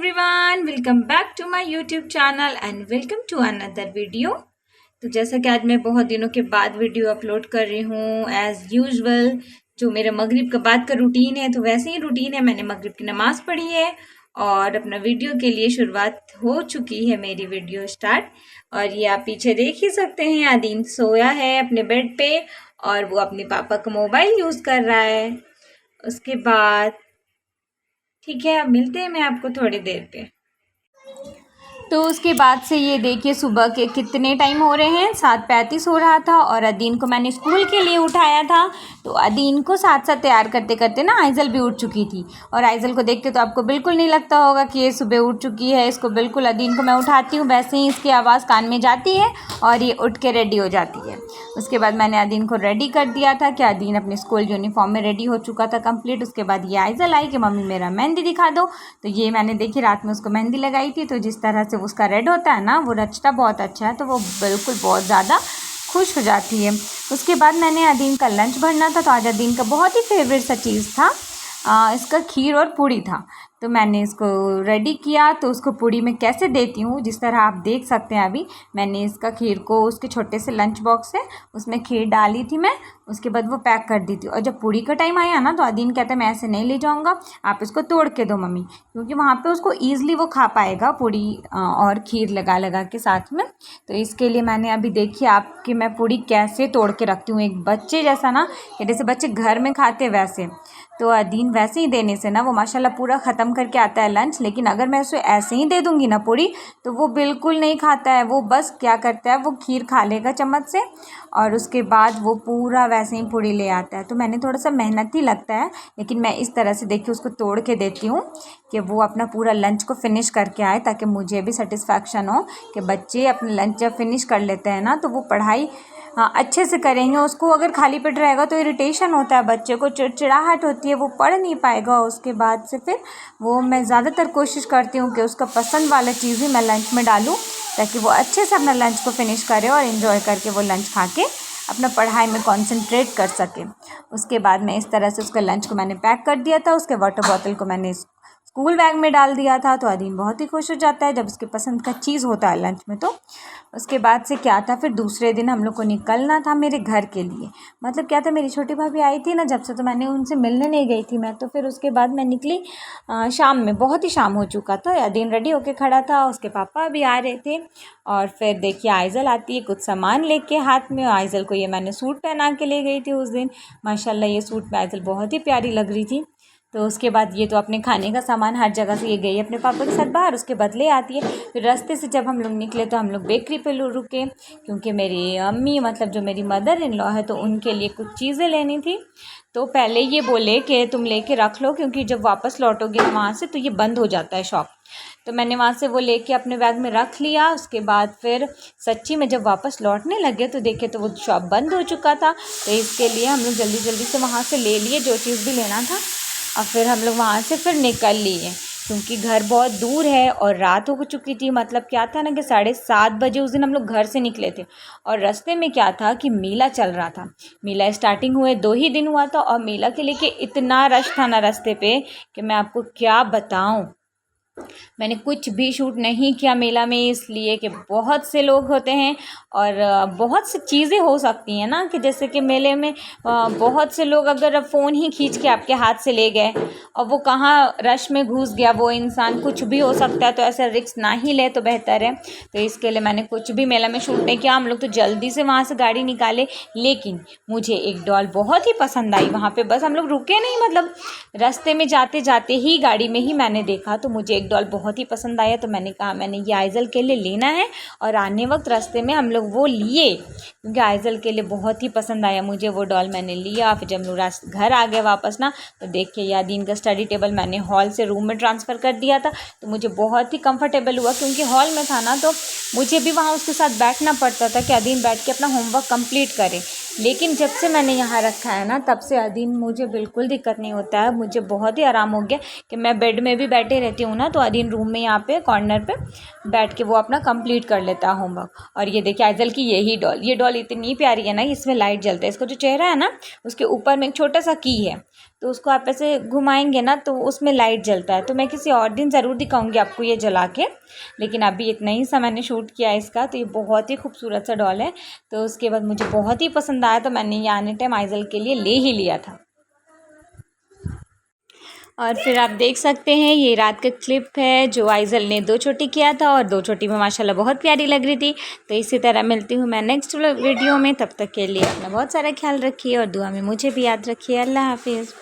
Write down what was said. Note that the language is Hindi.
Everyone, welcome back to my YouTube channel and welcome to another video. तो जैसा कि आज मैं बहुत दिनों के बाद वीडियो अपलोड कर रही हूँ एज़ यूजुअल। जो मेरा मगरिब के बाद का रूटीन है तो वैसे ही रूटीन है। मैंने मगरिब की नमाज़ पढ़ी है और अपना वीडियो के लिए शुरुआत हो चुकी है मेरी वीडियो स्टार्ट। और ये आप पीछे देख ही सकते हैं, आदीन सोया है अपने बेड पे और वो अपने पापा का मोबाइल यूज़ कर रहा है। उसके बाद ठीक है, अब मिलते हैं मैं आपको थोड़ी देर पे। तो उसके बाद से ये देखिए सुबह के कितने टाइम हो रहे हैं, 7:35 हो रहा था और अदीन को मैंने स्कूल के लिए उठाया था। तो अदीन को साथ साथ तैयार करते करते ना आइज़ल भी उठ चुकी थी। और आइज़ल को देखते तो आपको बिल्कुल नहीं लगता होगा कि ये सुबह उठ चुकी है। इसको बिल्कुल अदीन को मैं उठाती हूँ वैसे ही इसकी आवाज़ कान में जाती है और ये उठ के रेडी हो जाती है। उसके बाद मैंने अदीन को रेडी कर दिया था कि अदीन अपने स्कूल यूनिफॉर्म में रेडी हो चुका था कंप्लीट। उसके बाद ये आइज़ल आई कि मम्मी मेरा मेहंदी दिखा दो। तो ये मैंने देखी रात में उसको मेहंदी लगाई थी। तो जिस तरह से उसका रेड होता है ना, वो रचता बहुत अच्छा है, तो वो बिल्कुल बहुत ज़्यादा खुश हो जाती है। उसके बाद मैंने अदीन का लंच भरना था। तो आज अदीन का बहुत ही फेवरेट सा चीज़ था, इसका खीर और पूड़ी था। तो मैंने इसको रेडी किया। तो उसको पूड़ी में कैसे देती हूँ, जिस तरह आप देख सकते हैं अभी मैंने इसका खीर को उसके छोटे से लंच बॉक्स है उसमें खीर डाली थी मैं। उसके बाद वो पैक कर दी थी। और जब पूड़ी का टाइम आया ना तो अदीन कहता है मैं ऐसे नहीं ले जाऊँगा, आप इसको तोड़ के दो मम्मी, क्योंकि वहाँ पे उसको ईज़िली वो खा पाएगा पूड़ी और खीर लगा लगा के साथ में। तो इसके लिए मैंने अभी देखिए आपकी मैं पूड़ी कैसे तोड़ के रखती हूँ, एक बच्चे जैसा ना, कि जैसे बच्चे घर में खाते वैसे। तो अदीन वैसे ही देने से ना वो माशाल्लाह पूरा ख़त्म करके आता है लंच। लेकिन अगर मैं उसे ऐसे ही दे दूँगी ना पूड़ी तो वो बिल्कुल नहीं खाता है। वो बस क्या करता है, वो खीर खा लेगा चम्मच से और उसके बाद वो पूरा वैसे ही पूड़ी ले आता है। तो मैंने थोड़ा सा मेहनत ही लगता है, लेकिन मैं इस तरह से देखिए उसको तोड़ के देती हूँ कि वो अपना पूरा लंच को फिनिश करके आए, ताकि मुझे भी सेटिस्फैक्शन हो कि बच्चे अपने लंच जब फिनिश कर लेते हैं ना तो वो पढ़ाई अच्छे से करेंगे। उसको अगर खाली पेट रहेगा तो इरिटेशन होता है, बच्चे को चिड़चिड़ाहट होती है, वो पढ़ नहीं पाएगा। उसके बाद से फिर वो मैं ज़्यादातर कोशिश करती हूँ कि उसका पसंद वाला चीज़ ही मैं लंच में डालूँ, ताकि वो अच्छे से अपना लंच को फिनिश करे और इन्जॉय करके वो लंच खा के अपना पढ़ाई में कंसंट्रेट कर सके। उसके बाद मैं इस तरह से उसका लंच को मैंने पैक कर दिया था। उसके वाटर बॉटल को मैंने स्कूल बैग में डाल दिया था। तो अदीन बहुत ही खुश हो जाता है जब उसके पसंद का चीज़ होता है लंच में। तो उसके बाद से क्या था, फिर दूसरे दिन हम लोग को निकलना था मेरे घर के लिए। मतलब क्या था, मेरी छोटी भाभी आई थी ना जब से, तो मैंने उनसे मिलने नहीं गई थी मैं। तो फिर उसके बाद मैं निकली शाम में, बहुत ही शाम हो चुका था। अदीन रेडी होके खड़ा था, उसके पापा भी आ रहे थे। और फिर देखिए आइज़ल आती है कुछ सामान लेके हाथ में। आइज़ल को ये मैंने सूट पहना के ले गई थी उस दिन। माशाल्लाह ये सूट में आइज़ल बहुत ही प्यारी लग रही थी। तो उसके बाद ये तो अपने खाने का सामान हर जगह से ये गई अपने पापा के साथ बाहर, उसके बाद ले आती है। फिर रास्ते से जब हम लोग निकले तो हम लोग बेकरी पे रुके, क्योंकि मेरी अम्मी मतलब जो मेरी मदर इन लॉ है तो उनके लिए कुछ चीज़ें लेनी थी। तो पहले ये बोले कि तुम लेके रख लो, क्योंकि जब वापस लौटोगे वहाँ से तो ये बंद हो जाता है शॉप। तो मैंने वहाँ से वो लेके अपने बैग में रख लिया। उसके बाद फिर सच्ची में जब वापस लौटने लगे तो देखे तो वो शॉप बंद हो चुका था। तो इसके लिए हम लोग जल्दी जल्दी से वहाँ से ले लिए जो चीज़ भी लेना था। और फिर हम लोग वहाँ से फिर निकल लिए, क्योंकि घर बहुत दूर है और रात हो चुकी थी। मतलब क्या था ना कि 7:30 बजे उस दिन हम लोग घर से निकले थे। और रास्ते में क्या था कि मेला चल रहा था। मेला स्टार्टिंग हुए 2 ही दिन हुआ था और मेला के लेके इतना रश था ना रास्ते पे कि मैं आपको क्या बताऊं। मैंने कुछ भी शूट नहीं किया मेला में, इसलिए कि बहुत से लोग होते हैं और बहुत सी चीज़ें हो सकती हैं ना, कि जैसे कि मेले में बहुत से लोग अगर फ़ोन ही खींच के आपके हाथ से ले गए और वो कहाँ रश में घुस गया वो इंसान, कुछ भी हो सकता है। तो ऐसा रिस्क ना ही ले तो बेहतर है। तो इसके लिए मैंने कुछ भी मेला में शूट नहीं किया। हम लोग तो जल्दी से वहाँ से गाड़ी निकाले। लेकिन मुझे एक डॉल बहुत ही पसंद आई वहाँ पे। बस हम लोग रुके नहीं, मतलब रास्ते में जाते जाते ही गाड़ी में ही मैंने देखा तो मुझे एक डॉल बहुत ही पसंद आया। तो मैंने कहा मैंने ये आइज़ल के लिए लेना है। और आने वक्त रास्ते में हम लोग वो लिए, क्योंकि आइज़ल के लिए बहुत ही पसंद आया मुझे वो डॉल। मैंने लिया। फिर जब लोग घर आ गए वापस ना, तो देखिए यादीन का स्टडी टेबल मैंने हॉल से रूम में ट्रांसफ़र कर दिया था। तो मुझे बहुत ही कंफर्टेबल हुआ, क्योंकि हॉल में था ना तो मुझे भी वहाँ उसके साथ बैठना पड़ता था कि अदीन बैठ के अपना होमवर्क कंप्लीट करे। लेकिन जब से मैंने यहाँ रखा है ना तब से अदीन मुझे बिल्कुल दिक्कत नहीं होता है। मुझे बहुत ही आराम हो गया कि मैं बेड में भी बैठे रहती हूँ ना तो अदीन रूम में यहाँ पे कॉर्नर पे बैठ के वो अपना कंप्लीट कर लेता है होमवर्क। और ये देखिए आइज़ल की यही डॉल, ये डॉल इतनी प्यारी है ना, इसमें लाइट जलता है। इसका जो चेहरा है ना उसके ऊपर में एक छोटा सा की है, तो उसको आप ऐसे घुमाएंगे ना तो उसमें लाइट जलता है। तो मैं किसी और दिन ज़रूर दिखाऊंगी आपको ये जला के, लेकिन अभी इतना ही सा मैंने शूट किया है इसका। तो ये बहुत ही खूबसूरत सा डॉल है। तो उसके बाद मुझे बहुत ही पसंद आया, तो मैंने ये आने टाइम आइज़ल के लिए ले ही लिया था। और फिर आप देख सकते हैं ये रात का क्लिप है जो आइज़ल ने 2 चोटी किया था, और 2 चोटी में माशाल्लाह बहुत प्यारी लग रही थी। तो इसी तरह मिलती हूँ मैं नेक्स्ट वीडियो में। तब तक के लिए अपना बहुत सारा ख्याल रखिए और दुआ में मुझे भी याद रखिए। अल्लाह हाफिज़।